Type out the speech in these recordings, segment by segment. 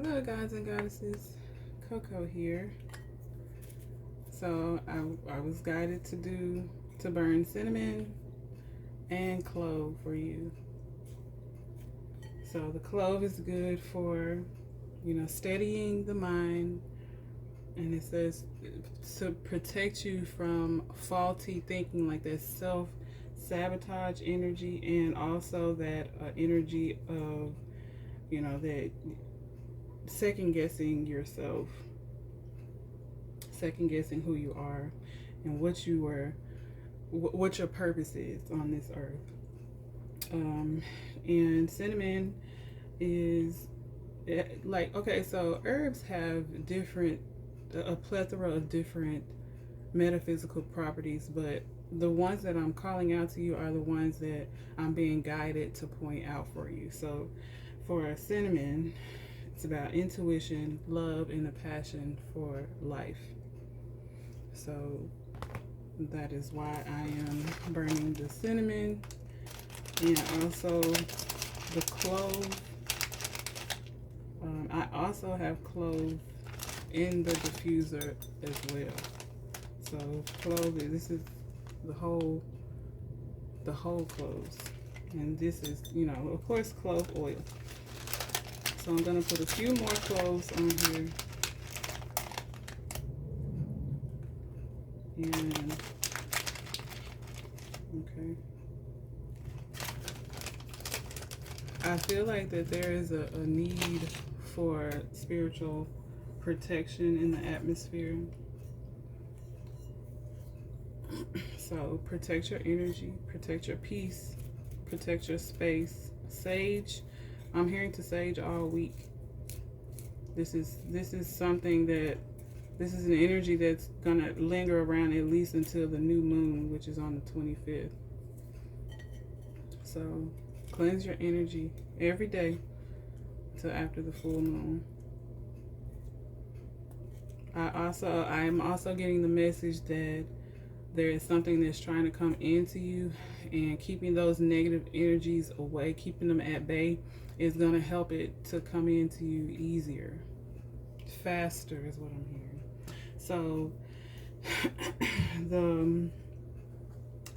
Hello guys and goddesses, Coco here. So I was guided to burn cinnamon and clove for you. So the clove is good for, steadying the mind, and it says to protect you from faulty thinking, like that self-sabotage energy, and also that energy of, that second guessing yourself, second guessing who you are and what your purpose is on this earth. And cinnamon is okay, so herbs have a plethora of different metaphysical properties, but the ones that I'm calling out to you are the ones that I'm being guided to point out for you. So for cinnamon, it's about intuition, love, and a passion for life. So that is why I am burning the cinnamon, and also the clove. I also have clove in the diffuser as well. So clove, this is the whole cloves, and this is, of course, clove oil. So I'm going to put a few more cloves on here. And, okay. I feel like that there is a need for spiritual protection in the atmosphere. So protect your energy, protect your peace, protect your space. Sage, I'm hearing to sage all week. This is something that, this is an energy that's gonna linger around at least until the new moon, which is on the 25th. So cleanse your energy every day till after the full moon. I am also getting the message that there is something that's trying to come into you, and keeping those negative energies away, keeping them at bay, is going to help it to come into you easier, faster is what I'm hearing. So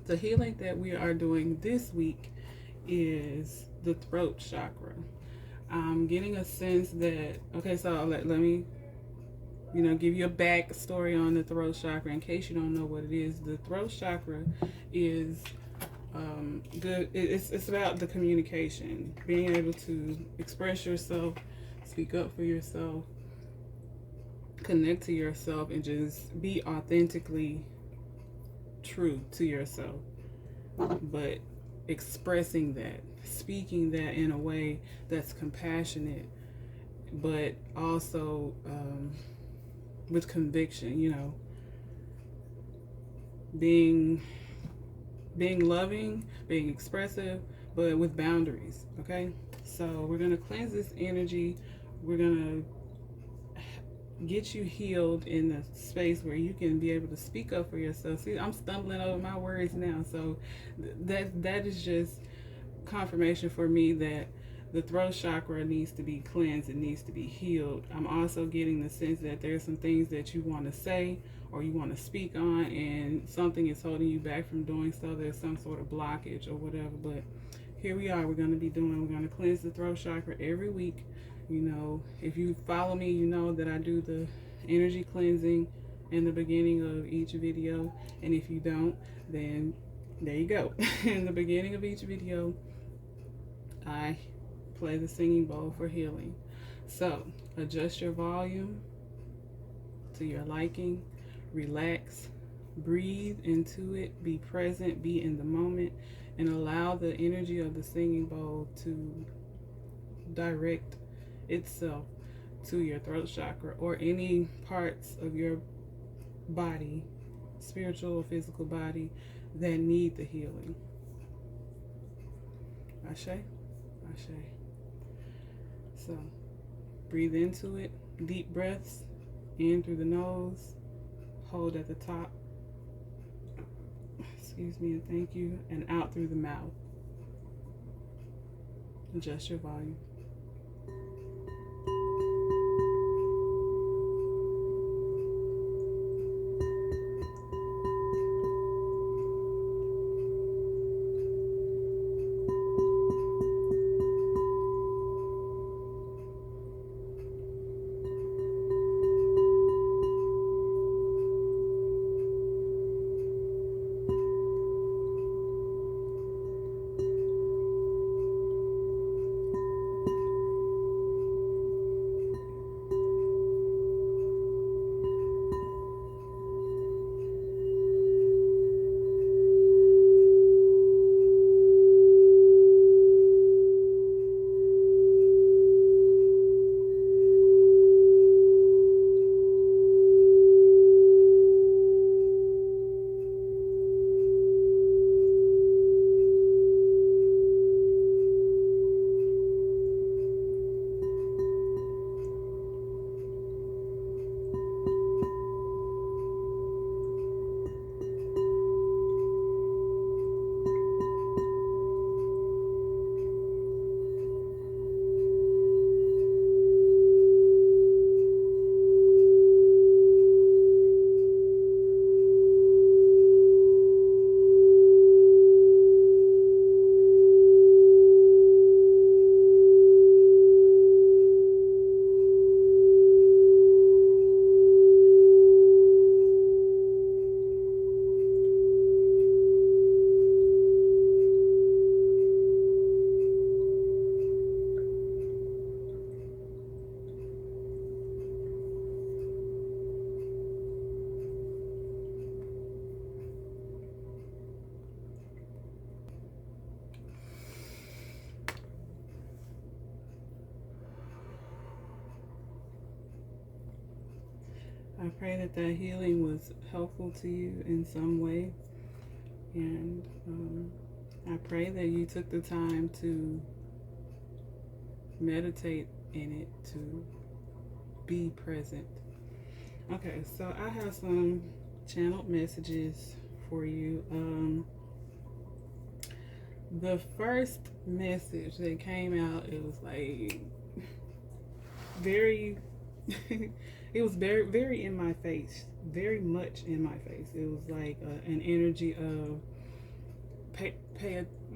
the healing that we are doing this week is the throat chakra. I'm getting a sense that, okay, so let me give you a backstory on the throat chakra in case you don't know what it is. The throat chakra is good. It's about the communication, being able to express yourself, speak up for yourself, connect to yourself, and just be authentically true to yourself. But expressing that, speaking that in a way that's compassionate, but also with conviction, being loving, being expressive, but with boundaries. Okay, so we're gonna cleanse this energy. We're gonna get you healed in a space where you can be able to speak up for yourself. See, I'm stumbling over my words now, so that is just confirmation for me that the throat chakra needs to be cleansed. It needs to be healed. I'm also getting the sense that there's some things that you want to say or you want to speak on, and something is holding you back from doing so. There's some sort of blockage or whatever, but here we are. We're going to cleanse the throat chakra every week. If you follow me, you know that I do the energy cleansing in the beginning of each video, and if you don't, then there you go. In the beginning of each video, I play the singing bowl for healing. So adjust your volume to your liking, relax, breathe into it, be present, be in the moment, and allow the energy of the singing bowl to direct itself to your throat chakra or any parts of your body, spiritual or physical body, that need the healing. Ashe, ashe. So breathe into it, deep breaths in through the nose, hold at the top, excuse me, and thank you, and out through the mouth. Adjust your volume. I pray that that healing was helpful to you in some way. And I pray that you took the time to meditate in it, to be present. Okay, so I have some channeled messages for you. The first message that came out, it was like very, it was very, very in my face, very much in my face. It was like an energy of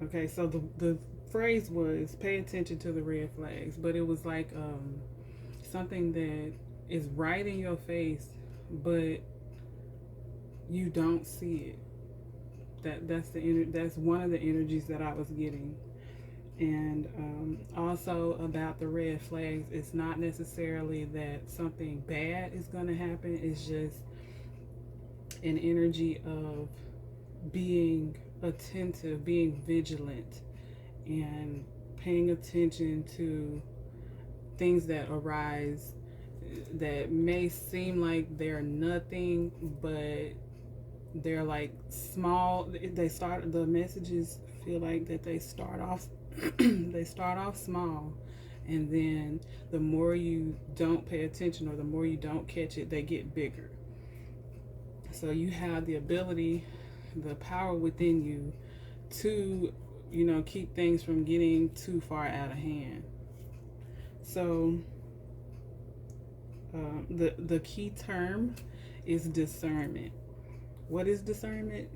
okay, so the phrase was pay attention to the red flags, but it was like something that is right in your face, but you don't see it. That's one of the energies that I was getting. And also about the red flags, it's not necessarily that something bad is going to happen. It's just an energy of being attentive, being vigilant, and paying attention to things that arise that may seem like they're nothing, but they're like small. The messages feel like that they start off they start off small, and then the more you don't pay attention or the more you don't catch it, they get bigger. So you have the ability, the power within you to, keep things from getting too far out of hand. So the key term is discernment. What is discernment?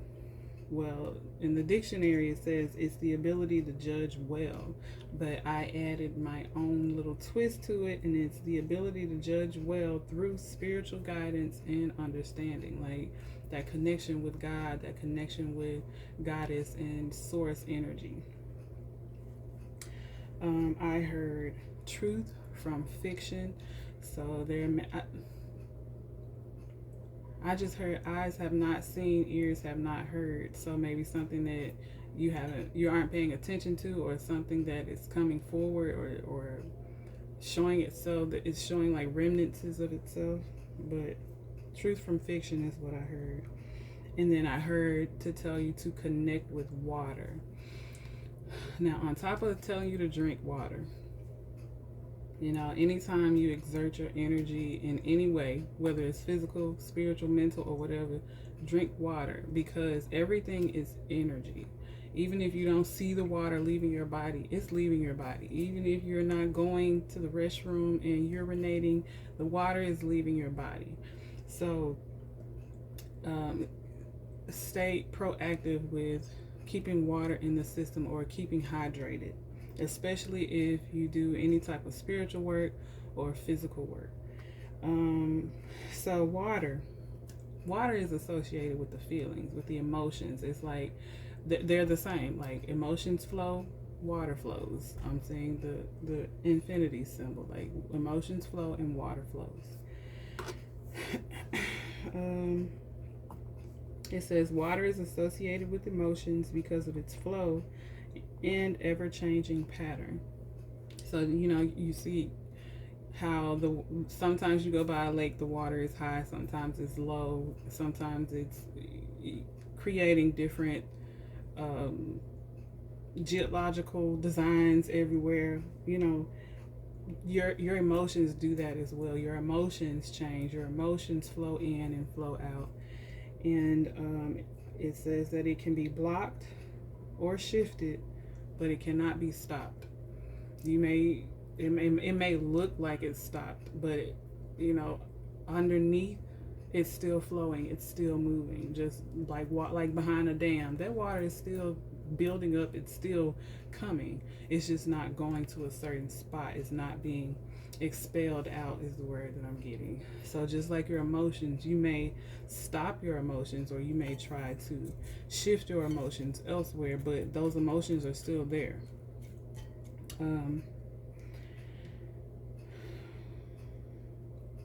Well, in the dictionary it says it's the ability to judge well, but I added my own little twist to it, and it's the ability to judge well through spiritual guidance and understanding, like that connection with God, that connection with Goddess and source energy. I heard truth from fiction, so I just heard eyes have not seen, ears have not heard. So maybe something that you aren't paying attention to, or something that is coming forward, or showing itself, that it's showing like remnants of itself. But truth from fiction is what I heard. And then I heard to tell you to connect with water. Now, on top of telling you to drink water, anytime you exert your energy in any way, whether it's physical, spiritual, mental, or whatever, drink water, because everything is energy. Even if you don't see the water leaving your body, it's leaving your body. Even if you're not going to the restroom and urinating, the water is leaving your body. So stay proactive with keeping water in the system or keeping hydrated, especially if you do any type of spiritual work or physical work. So water is associated with the feelings, with the emotions. It's like they're the same. Like emotions flow, water flows. I'm saying the infinity symbol, like emotions flow and water flows. It says water is associated with emotions because of its flow and ever-changing pattern. So you see how sometimes you go by a lake, the water is high, sometimes it's low, sometimes it's creating different geological designs everywhere. Your emotions do that as well. Your emotions change, your emotions flow in and flow out. And it says that it can be blocked or shifted, but it cannot be stopped. It may look like it's stopped, but underneath it's still flowing, it's still moving. Just like behind a dam, that water is still building up, it's still coming. It's just not going to a certain spot. It's not being expelled out, is the word that I'm getting. So just like your emotions, you may stop your emotions, or you may try to shift your emotions elsewhere, but those emotions are still there.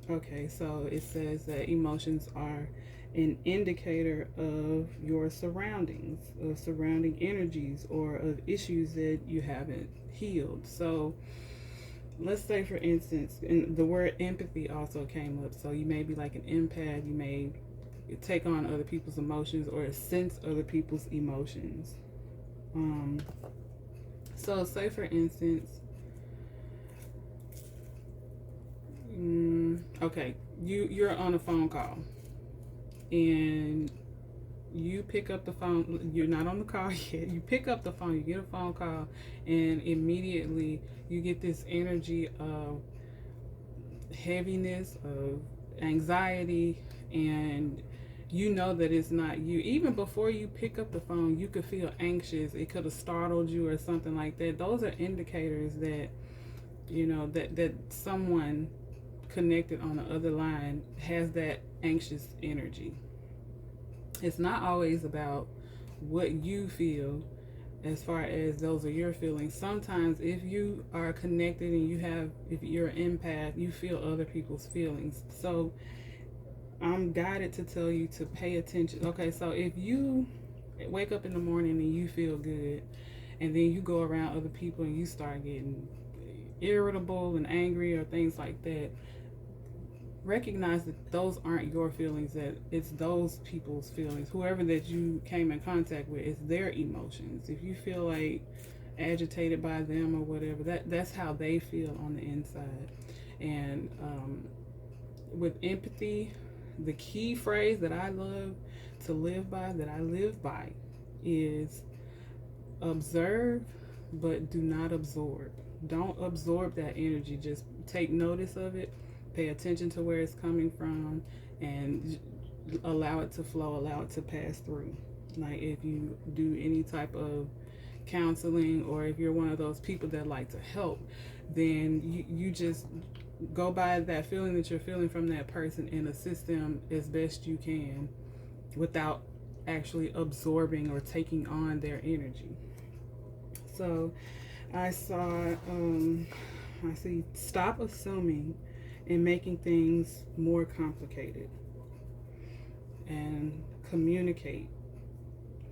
Okay, so it says that emotions are an indicator of your surroundings, of surrounding energies, or of issues that you haven't healed. So let's say for instance, and the word empathy also came up. So you may be like an empath. You may take on other people's emotions or sense other people's emotions. Um, so say for instance, okay, you're on a phone call and you pick up the phone. You're not on the call yet. You pick up the phone. You get a phone call, and immediately you get this energy of heaviness, of anxiety, and you know that it's not you. Even before you pick up the phone, you could feel anxious. It could have startled you or something like that. Those are indicators that that someone connected on the other line has that anxious energy. It's not always about what you feel as far as those are your feelings. Sometimes if you are connected and if you're an empath, you feel other people's feelings. So I'm guided to tell you to pay attention. Okay, so if you wake up in the morning and you feel good, and then you go around other people and you start getting irritable and angry or things like that, recognize that those aren't your feelings, that it's those people's feelings. Whoever that you came in contact with, it's their emotions. If you feel like agitated by them or whatever, that's how they feel on the inside. And with empathy, the key phrase that I love to live by, that I live by, is observe but do not absorb. Don't absorb that energy. Just take notice of it, pay attention to where it's coming from, and allow it to flow, allow it to pass through. Like if you do any type of counseling, or if you're one of those people that like to help, then you just go by that feeling that you're feeling from that person and assist them as best you can without actually absorbing or taking on their energy. So I see, stop assuming and making things more complicated, and communicate.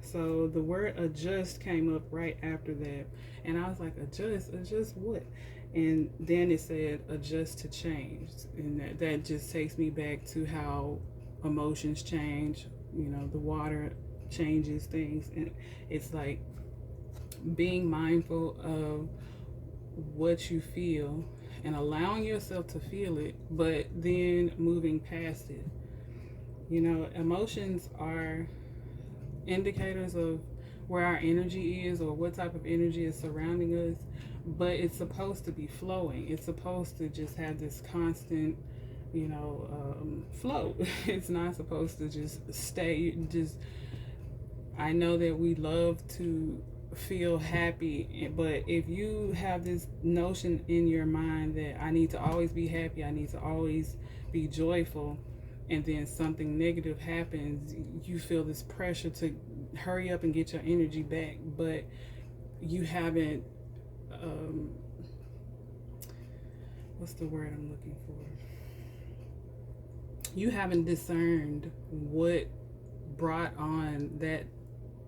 So the word adjust came up right after that, and I was like, adjust what? And then it said adjust to change, and that just takes me back to how emotions change. The water changes things, and it's like being mindful of what you feel and allowing yourself to feel it, but then moving past it. Emotions are indicators of where our energy is or what type of energy is surrounding us, but it's supposed to be flowing. It's supposed to just have this constant, flow. It's not supposed to just stay. I know that we love to feel happy, but if you have this notion in your mind that I need to always be happy, I need to always be joyful, and then something negative happens, you feel this pressure to hurry up and get your energy back, but you haven't what's the word I'm looking for? You haven't discerned what brought on that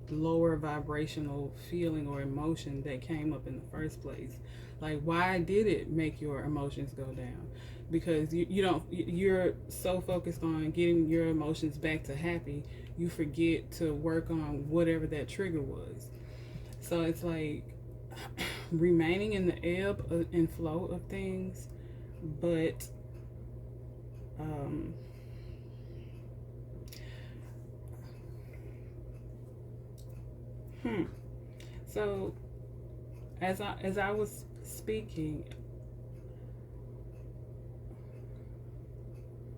lower vibrational feeling or emotion that came up in the first place. Like, why did it make your emotions go down? Because you're so focused on getting your emotions back to happy, you forget to work on whatever that trigger was. So it's like remaining in the ebb and flow of things, but so as I was speaking,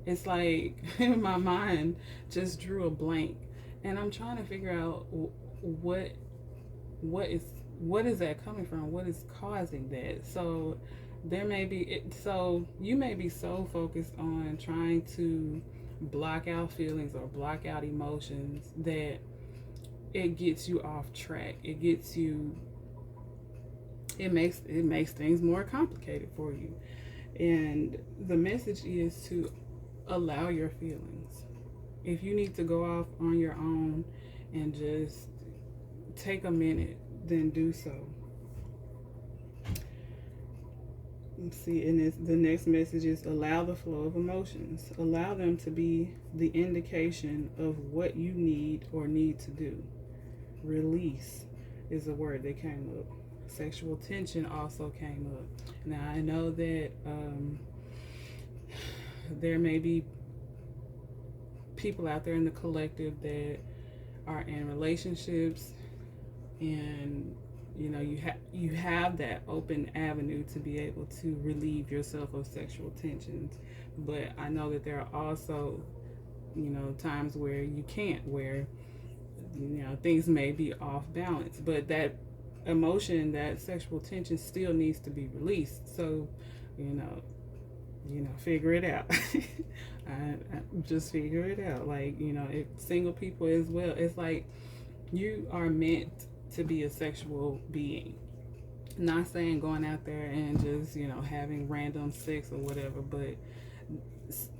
it's like my mind just drew a blank, and I'm trying to figure out what is that coming from? What is causing that? So there may be so you may be so focused on trying to block out feelings or block out emotions that it gets you off track. It makes things more complicated for you. And the message is to allow your feelings. If you need to go off on your own and just take a minute, then do so. See, and the next message is allow the flow of emotions. Allow them to be the indication of what you need or need to do. Release is a word that came up. Sexual tension also came up. Now, I know that there may be people out there in the collective that are in relationships, and you have that open avenue to be able to relieve yourself of sexual tensions. But I know that there are also times where you can't, where things may be off balance, but that emotion, that sexual tension, still needs to be released. So figure it out. I just figure it out. Like, if single people as well, it's like you are meant to be a sexual being. Not saying going out there and just, having random sex or whatever, but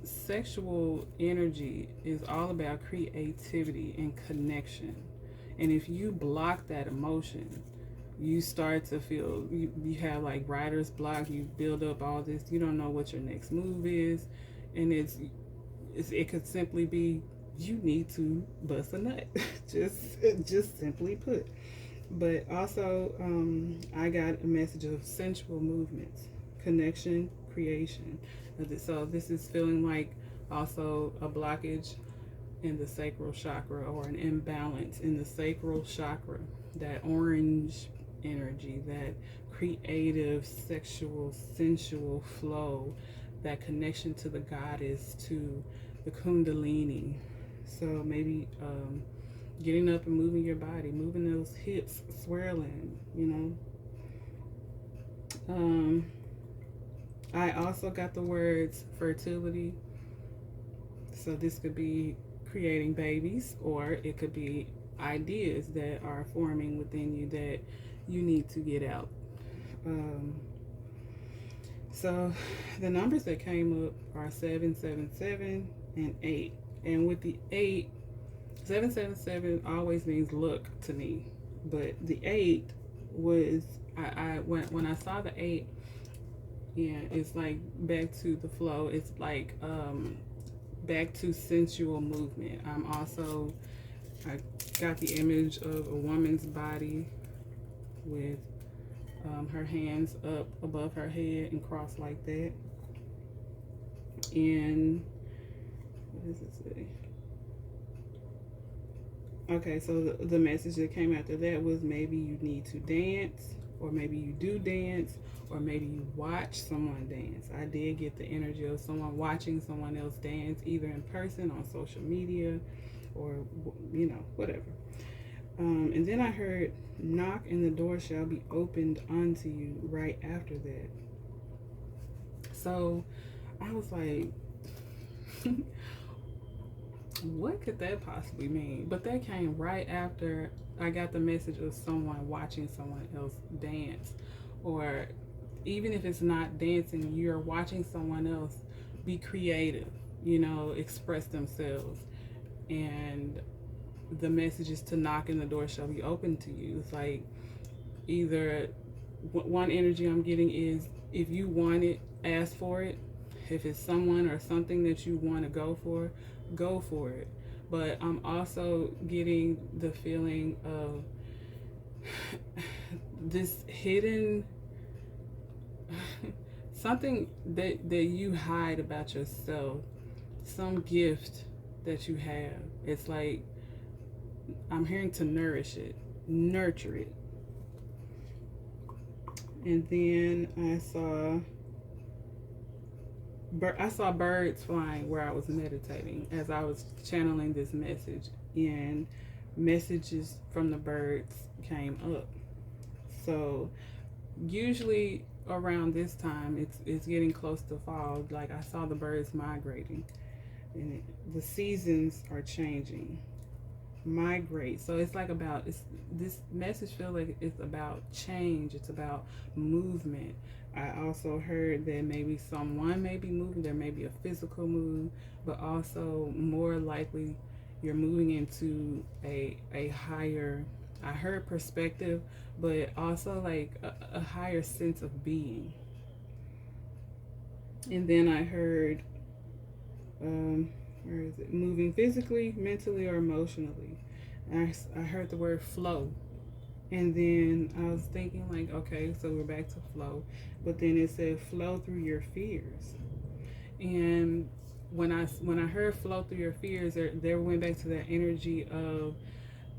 sexual energy is all about creativity and connection. And if you block that emotion, you start to feel you have like writer's block. You build up all this, you don't know what your next move is, and it could simply be you need to bust a nut. just simply put. But also, I got a message of sensual movements, connection, creation. So this is feeling like also a blockage in the sacral chakra, or an imbalance in the sacral chakra. That orange energy, that creative, sexual, sensual flow, that connection to the goddess, to the kundalini. So maybe getting up and moving your body, moving those hips, swirling, I also got the words fertility. So this could be creating babies, or it could be ideas that are forming within you that you need to get out. So the numbers that came up are 777 and 8. And with the 8, 777 always means luck to me. But the 8 was, when I saw the 8, yeah, it's like back to the flow. It's like back to sensual movement. I got the image of a woman's body with her hands up above her head and crossed like that. And what does it say? Okay, so the message that came after that was maybe you need to dance, or maybe you do dance, or maybe you watch someone dance. I did get the energy of someone watching someone else dance, either in person, on social media, or whatever. And then I heard, knock and the door shall be opened unto you right after that. So I was like, what could that possibly mean? But that came right after I got the message of someone watching someone else dance. Or even if it's not dancing, you're watching someone else be creative, express themselves. And the message is to knock and the door shall be open to you. It's like, either one energy I'm getting is, if you want it, ask for it. If it's someone or something that you want to go for it. But I'm also getting the feeling of this hidden something that you hide about yourself, some gift that you have. It's like, I'm hearing to nourish it, nurture it. And then I saw birds flying where I was meditating as I was channeling this message, and messages from the birds came up. So usually around this time, it's getting close to fall. Like, I saw the birds migrating, and the seasons are changing. Migrate. So it's like this message feels like it's about change. It's about movement. I also heard that maybe someone may be moving. There may be a physical move, but also more likely you're moving into a higher, I heard perspective, but also like a higher sense of being. And then I heard, where is it? Moving physically, mentally, or emotionally. I heard the word flow. And then I was thinking, like, okay, so we're back to flow. But then it said flow through your fears. And when I heard flow through your fears, there went back to that energy of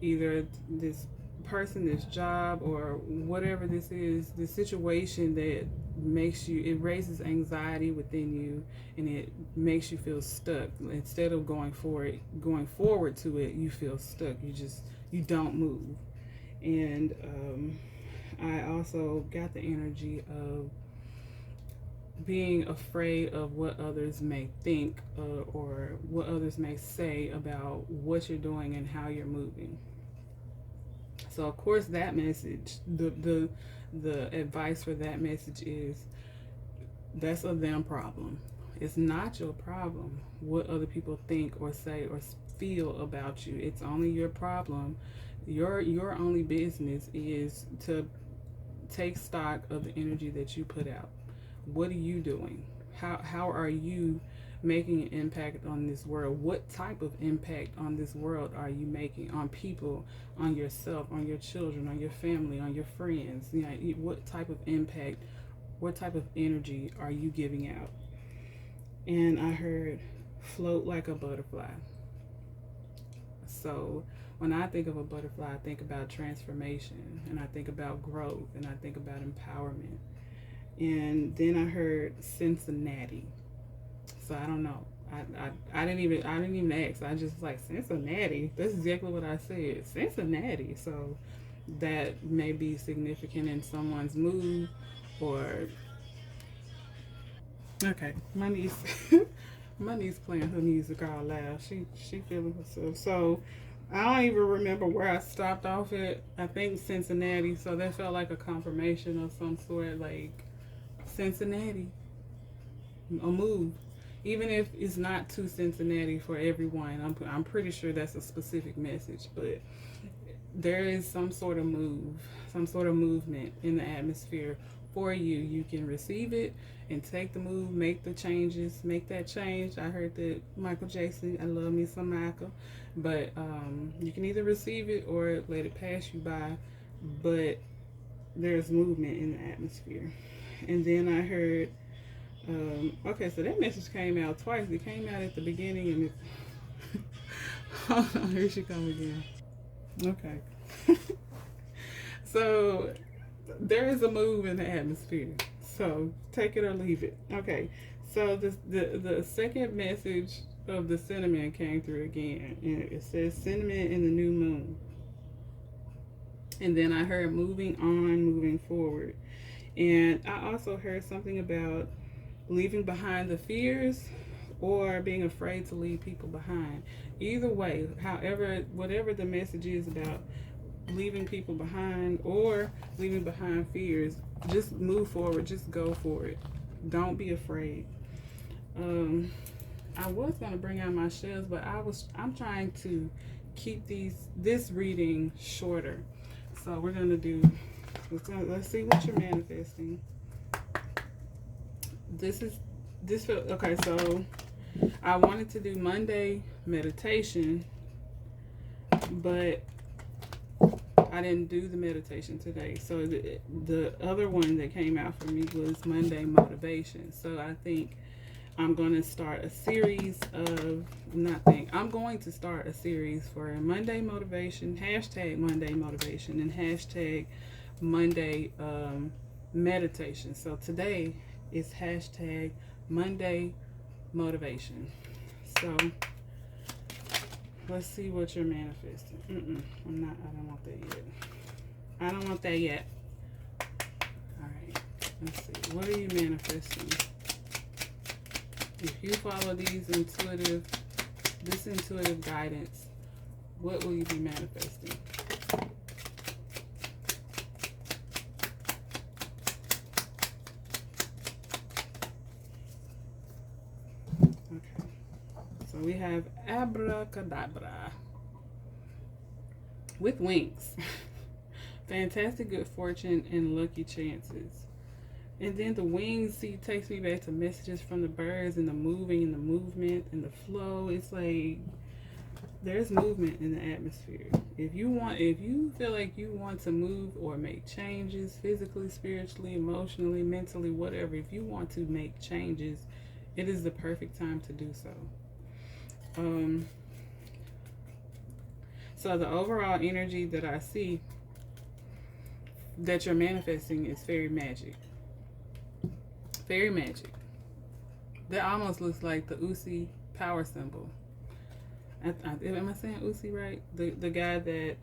either this person, this job, or whatever this is, the situation that makes you, it raises anxiety within you, and it makes you feel stuck. Instead of going forward to it, you feel stuck. You don't move. And I also got the energy of being afraid of what others may think, or what others may say about what you're doing and how you're moving. So of course that message, the advice for that message is, that's a them problem. It's not your problem what other people think or say or feel about you. It's only your problem. Your only business is to take stock of the energy that you put out. What are you doing? How are you making an impact on this world? What type of impact on this world are you making, on people, on yourself, on your children, on your family, on your friends? You know, what type of impact, what type of energy are you giving out? And I heard float like a butterfly. So when I think of a butterfly, I think about transformation, and I think about growth, and I think about empowerment. And then I heard Cincinnati. So I don't know. I didn't even ask. I just like Cincinnati. That's exactly what I said. Cincinnati. So that may be significant in someone's mood, or okay, my niece, my niece playing her music all loud. She feeling herself. So I don't even remember where I stopped off at. I think Cincinnati. So that felt like a confirmation of some sort. Like Cincinnati, a move. Even if it's not to Cincinnati for everyone, I'm pretty sure that's a specific message. But there is some sort of move, some sort of movement in the atmosphere for you. You can receive it and take the move, make the changes, make that change. I heard that Michael Jackson, I love me some Michael, but you can either receive it or let it pass you by. But there's movement in the atmosphere. And then I heard, okay, so that message came out twice. It came out at the beginning, and hold on, here she come again. Okay. So there is a move in the atmosphere. So take it or leave it. Okay. So the second message of the cinnamon came through again, and it says cinnamon in the new moon. And then I heard moving on, moving forward. And I also heard something about leaving behind the fears, or being afraid to leave people behind. Either way, however, whatever the message is about leaving people behind or leaving behind fears, just move forward, just go for it. Don't be afraid. I was gonna bring out my shells, but I'm trying to keep this reading shorter. So we're gonna do, let's see what you're manifesting. Okay, so I wanted to do Monday meditation, but I didn't do the meditation today. So the other one that came out for me was Monday motivation. So I think I'm going to start a series of, I'm going to start a series for Monday motivation, hashtag Monday motivation, and hashtag Monday meditation. So today is hashtag Monday motivation. So let's see what you're manifesting. I'm not. I don't want that yet. I don't want that yet. All right. Let's see. What are you manifesting? If you follow this intuitive guidance, what will you be manifesting? Okay. So we have abracadabra with wings. Fantastic good fortune and lucky chances. And then the wings, see, takes me back to messages from the birds and the moving and the movement and the flow. It's like there's movement in the atmosphere. If you feel like you want to move or make changes physically, spiritually, emotionally, mentally, whatever, if you want to make changes, it is the perfect time to do so. So the overall energy that I see that you're manifesting is fairy magic. Fairy magic. That almost looks like the Usi power symbol. Am I saying Usi right? The guy that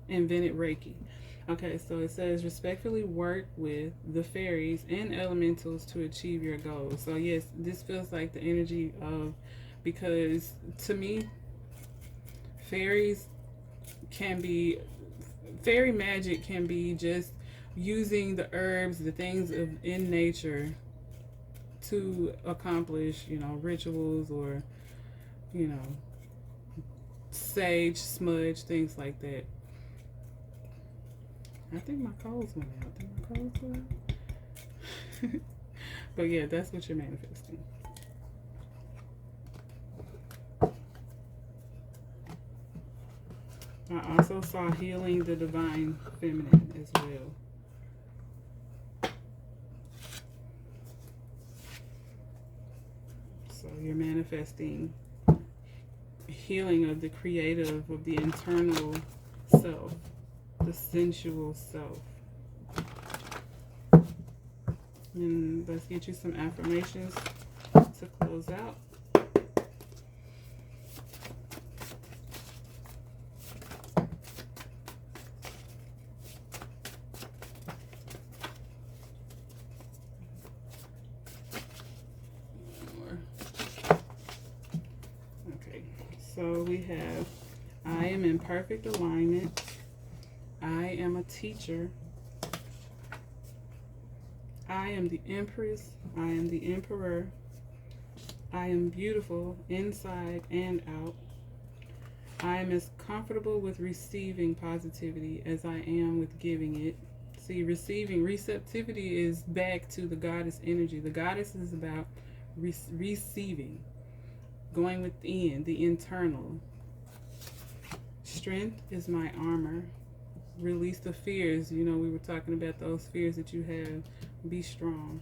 invented Reiki. Okay, so it says respectfully work with the fairies and elementals to achieve your goals. So yes, this feels like the energy of, because to me, fairy magic can be just using the herbs, the things in nature to accomplish, rituals or, sage, smudge, things like that. I think my coals went out. But yeah, that's what you're manifesting. I also saw healing the divine feminine as well. So you're manifesting healing of the creative, of the internal self, the sensual self. And let's get you some affirmations to close out. So we have, I am in perfect alignment. I am a teacher. I am the empress. I am the emperor. I am beautiful inside and out. I am as comfortable with receiving positivity as I am with giving it. See, receptivity is back to the goddess energy. The goddess is about receiving. Going within, the internal. Strength is my armor. Release the fears. We were talking about those fears that you have. Be strong.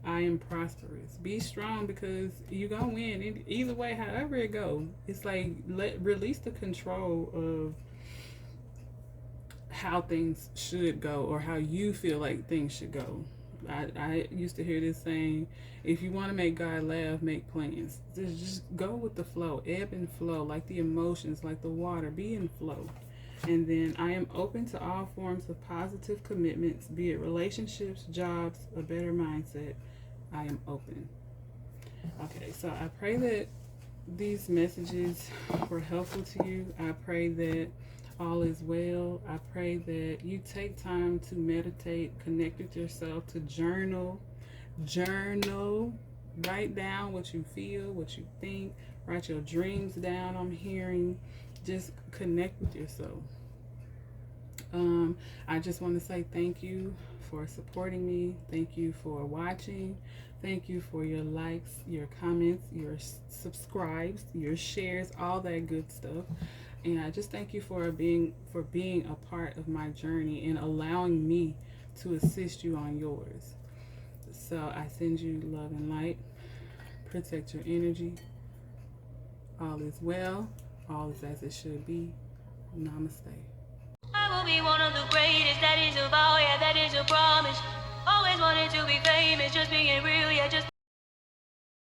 I am prosperous. Be strong because you're going to win. Either way, however it goes. It's like, release the control of how things should go or how you feel like things should go. I used to hear this saying, if you want to make God laugh, make plans. Just go with the flow, ebb and flow, like the emotions, like the water, be in flow. And then I am open to all forms of positive commitments, be it relationships, jobs, a better mindset. I am open. Okay, so I pray that these messages were helpful to you. I pray that all is well. I pray that you take time to meditate, connect with yourself, to journal, write down what you feel, what you think, write your dreams down. I'm hearing, just connect with yourself. I just want to say thank you for supporting me. Thank you for watching. Thank you for your likes, your comments, your subscribes, your shares, all that good stuff. And I just thank you for being a part of my journey and allowing me to assist you on yours. So I send you love and light. Protect your energy. All is well. All is as it should be. Namaste. I will be one of the greatest. That is a vow, yeah, that is a promise. Always wanted to be famous, just being real, yeah, just